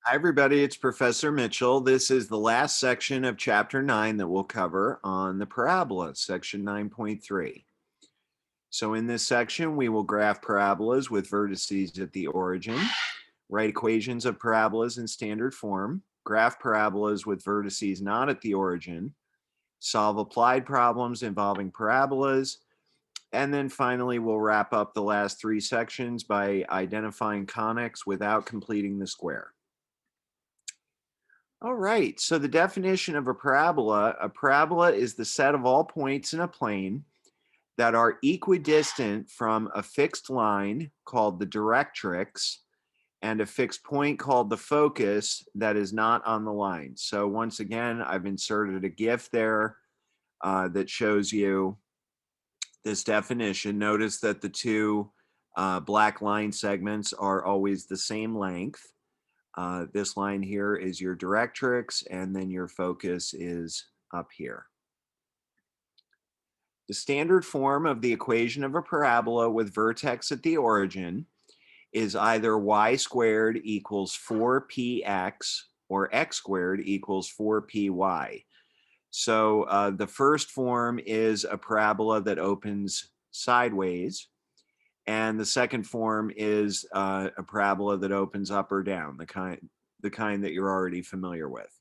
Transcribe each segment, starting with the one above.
Hi, everybody. It's Professor Mitchell. This is the last section of Chapter 9 that we'll cover on the parabola, Section 9.3. So in this section, we will graph parabolas with vertices at the origin, write equations of parabolas in standard form, graph parabolas with vertices not at the origin, solve applied problems involving parabolas, and then finally, we'll wrap up the last three sections by identifying conics without completing the square. All right, so the definition of a parabola is the set of all points in a plane that are equidistant from a fixed line called the directrix and a fixed point called the focus that is not on the line. So once again, I've inserted a GIF there that shows you this definition. Notice that the two black line segments are always the same length. This line here is your directrix, and then your focus is up here. The standard form of the equation of a parabola with vertex at the origin is either y squared equals 4px or x squared equals 4py. So the first form is a parabola that opens sideways, and the second form is a parabola that opens up or down, the kind that you're already familiar with.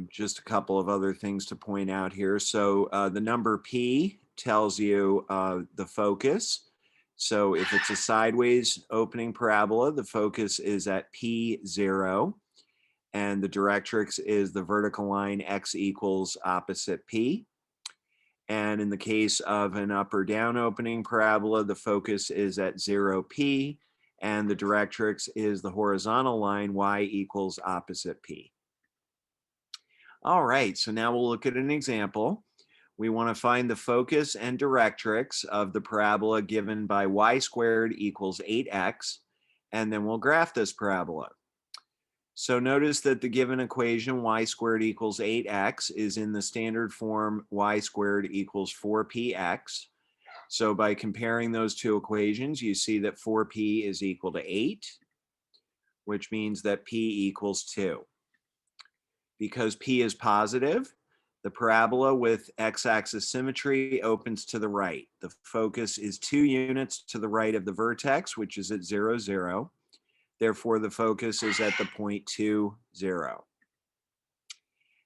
Just a couple of other things to point out here. So the number P tells you the focus. So if it's a sideways opening parabola, the focus is at P0, and the directrix is the vertical line x equals opposite P. And in the case of an up or down opening parabola, the focus is at 0p, and the directrix is the horizontal line y equals opposite p. All right, so now we'll look at an example. We want to find the focus and directrix of the parabola given by y squared equals 8x, and then we'll graph this parabola. So notice that the given equation y squared equals 8x is in the standard form y squared equals 4px. So by comparing those two equations, you see that 4p is equal to 8, which means that p equals 2. Because p is positive, the parabola with x-axis symmetry opens to the right. The focus is 2 units to the right of the vertex, which is at 0, 0. Therefore, the focus is at the point 2, 0.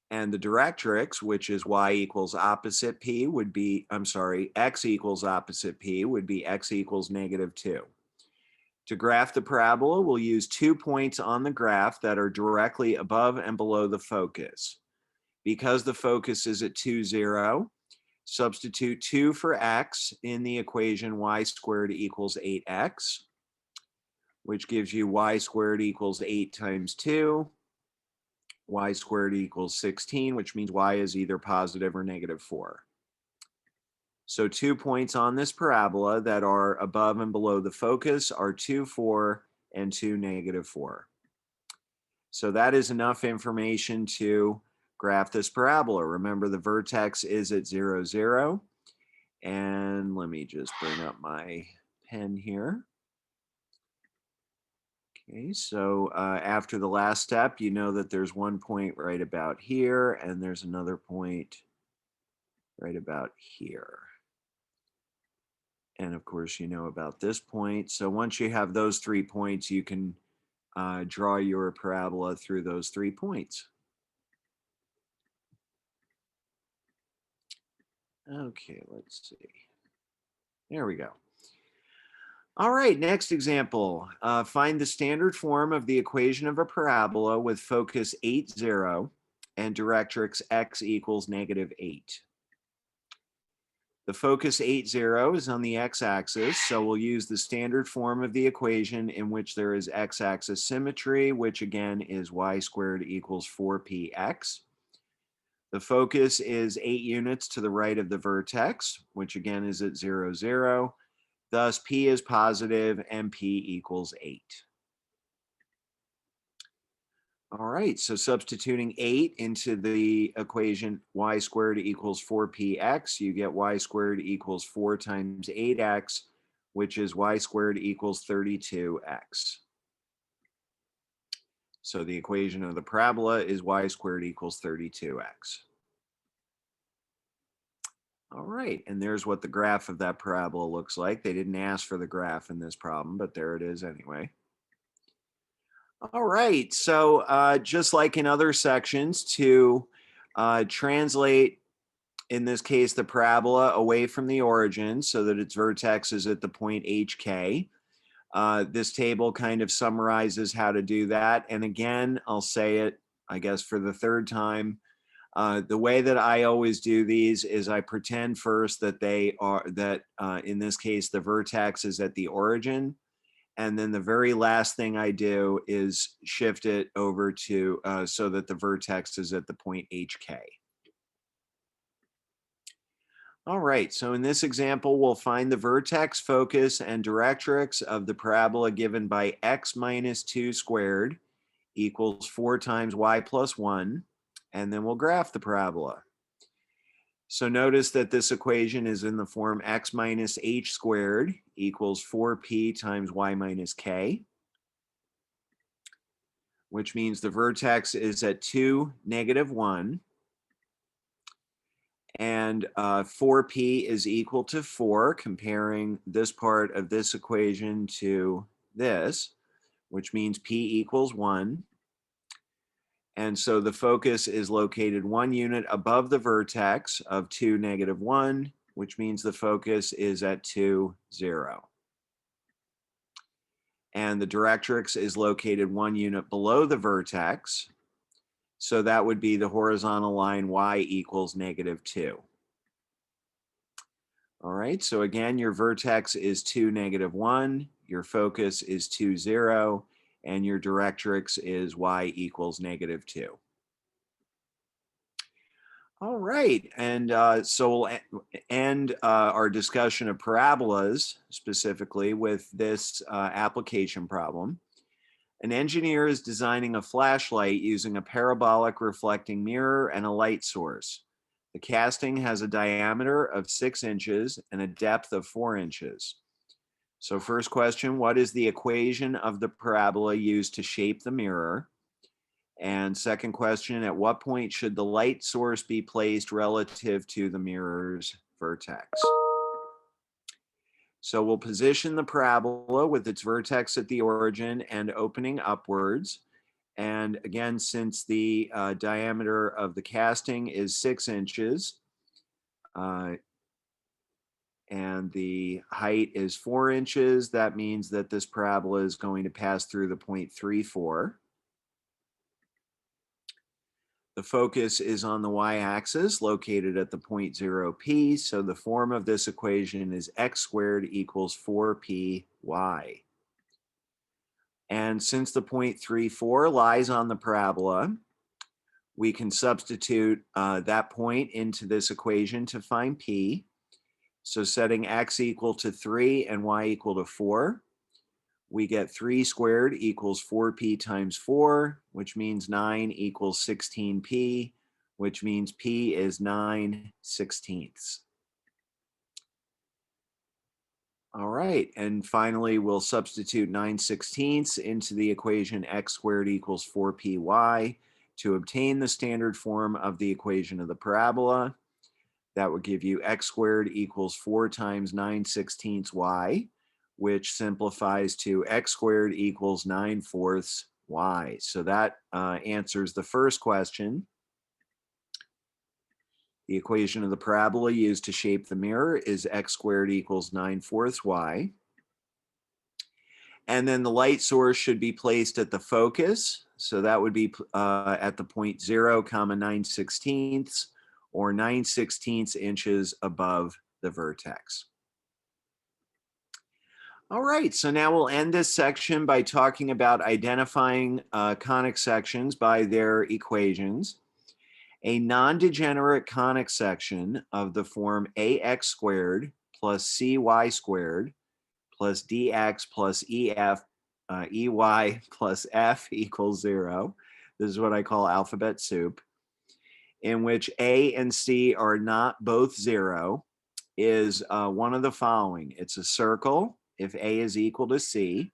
And the directrix, which is y equals opposite p, would be, x equals opposite p, would be x equals -2. To graph the parabola, we'll use 2 points on the graph that are directly above and below the focus. Because the focus is at 2, 0, substitute 2 for x in the equation y squared equals 8x, which gives you y squared equals 8 times 2, y squared equals 16, which means y is either positive or -4. So 2 points on this parabola that are above and below the focus are 2, 4, and 2, -4. So that is enough information to graph this parabola. Remember, the vertex is at 0, 0. And let me just bring up my pen here. Okay, so after the last step, you know that there's one point right about here, and there's another point right about here. And of course, you know about this point. So once you have those 3 points, you can draw your parabola through those 3 points. Okay, let's see. There we go. All right, next example. Find the standard form of the equation of a parabola with focus 8, 0 and directrix x equals -8. The focus 8, 0 is on the x-axis, so we'll use the standard form of the equation in which there is x-axis symmetry, which again is y squared equals 4px. The focus is 8 units to the right of the vertex, which again is at 0, 0. Thus, p is positive and p equals 8. All right, so substituting 8 into the equation y squared equals 4px, you get y squared equals 4 times 8x, which is y squared equals 32x. So the equation of the parabola is y squared equals 32x. All right, and there's what the graph of that parabola looks like. They didn't ask for the graph in this problem, but there it is anyway. All right, so just like in other sections, to translate, in this case, the parabola away from the origin so that its vertex is at the point HK. This table kind of summarizes how to do that. And again, I'll say it, I guess, for the third time. The way that I always do these is I pretend first that in this case, the vertex is at the origin. And then the very last thing I do is shift it over to so that the vertex is at the point HK. All right, so in this example, we'll find the vertex, focus, and directrix of the parabola given by x minus 2 squared equals 4 times y plus 1, and then we'll graph the parabola. So notice that this equation is in the form x minus h squared equals 4p times y minus k, which means the vertex is at 2, negative 1. And 4p is equal to 4, comparing this part of this equation to this, which means p equals 1. And so the focus is located 1 unit above the vertex of 2, negative 1, which means the focus is at 2, 0. And the directrix is located 1 unit below the vertex. So that would be the horizontal line y equals negative 2. All right, so again, your vertex is 2, negative 1, your focus is 2, 0, and your directrix is y equals negative 2. All right, and so we'll end our discussion of parabolas specifically with this application problem. An engineer is designing a flashlight using a parabolic reflecting mirror and a light source. The casting has a diameter of 6 inches and a depth of 4 inches. So first question, what is the equation of the parabola used to shape the mirror? And second question, at what point should the light source be placed relative to the mirror's vertex? So we'll position the parabola with its vertex at the origin and opening upwards. And again, since the diameter of the casting is 6 inches and the height is 4 inches, that means that this parabola is going to pass through the point 3, 4. The focus is on the y-axis located at the point 0p. So the form of this equation is x squared equals 4py. And since the point 3, 4 lies on the parabola, we can substitute that point into this equation to find p. So setting x equal to 3 and y equal to 4, we get 3 squared equals 4p times 4, which means 9 equals 16p, which means p is 9/16. All right, and finally, we'll substitute 9/16 into the equation x squared equals 4py to obtain the standard form of the equation of the parabola. That would give you x squared equals 4 times 9/16 y, which simplifies to x squared equals 9/4 y. So that answers the first question. The equation of the parabola used to shape the mirror is x squared equals 9/4 y. And then the light source should be placed at the focus. So that would be at the point 0, 9/16, or 9/16 inches above the vertex. All right, so now we'll end this section by talking about identifying conic sections by their equations. A non-degenerate conic section of the form ax squared plus cy squared plus dx plus ey plus f equals 0. This is what I call alphabet soup, in which a and c are not both 0, is one of the following. It's a circle, if A is equal to C.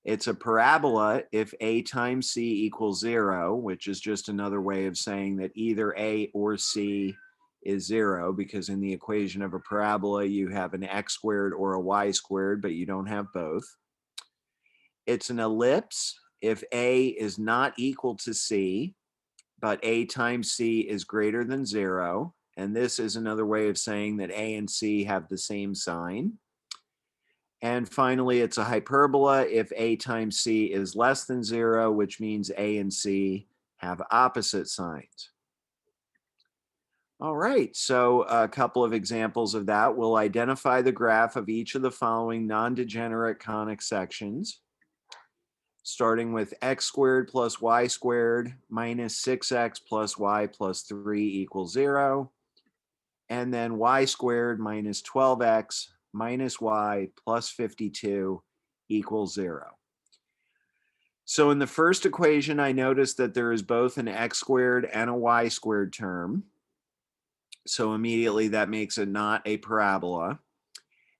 It's a parabola if A times C equals 0, which is just another way of saying that either A or C is 0, because in the equation of a parabola, you have an x squared or a y squared, but you don't have both. It's an ellipse if A is not equal to C, but A times C is greater than 0. And this is another way of saying that A and C have the same sign. And finally, it's a hyperbola if A times C is less than 0, which means A and C have opposite signs. All right, so a couple of examples of that. We'll identify the graph of each of the following non-degenerate conic sections, starting with x squared plus y squared minus 6x plus y plus 3 equals 0, and then y squared minus 12x minus y plus 52 equals 0. So in the first equation, I noticed that there is both an x squared and a y squared term. So immediately that makes it not a parabola.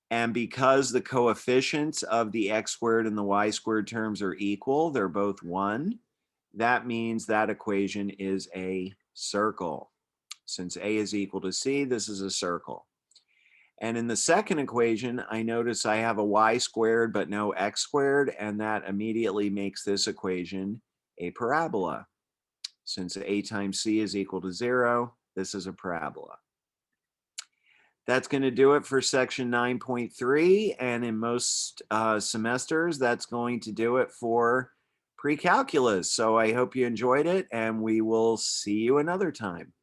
And because the coefficients of the x squared and the y squared terms are equal, they're both 1, that means that equation is a circle. Since A is equal to C, this is a circle. And in the second equation, I notice I have a y squared but no x squared, and that immediately makes this equation a parabola. Since A times C is equal to 0, this is a parabola. That's going to do it for section 9.3, and in most semesters, that's going to do it for pre-calculus. So I hope you enjoyed it, and we will see you another time.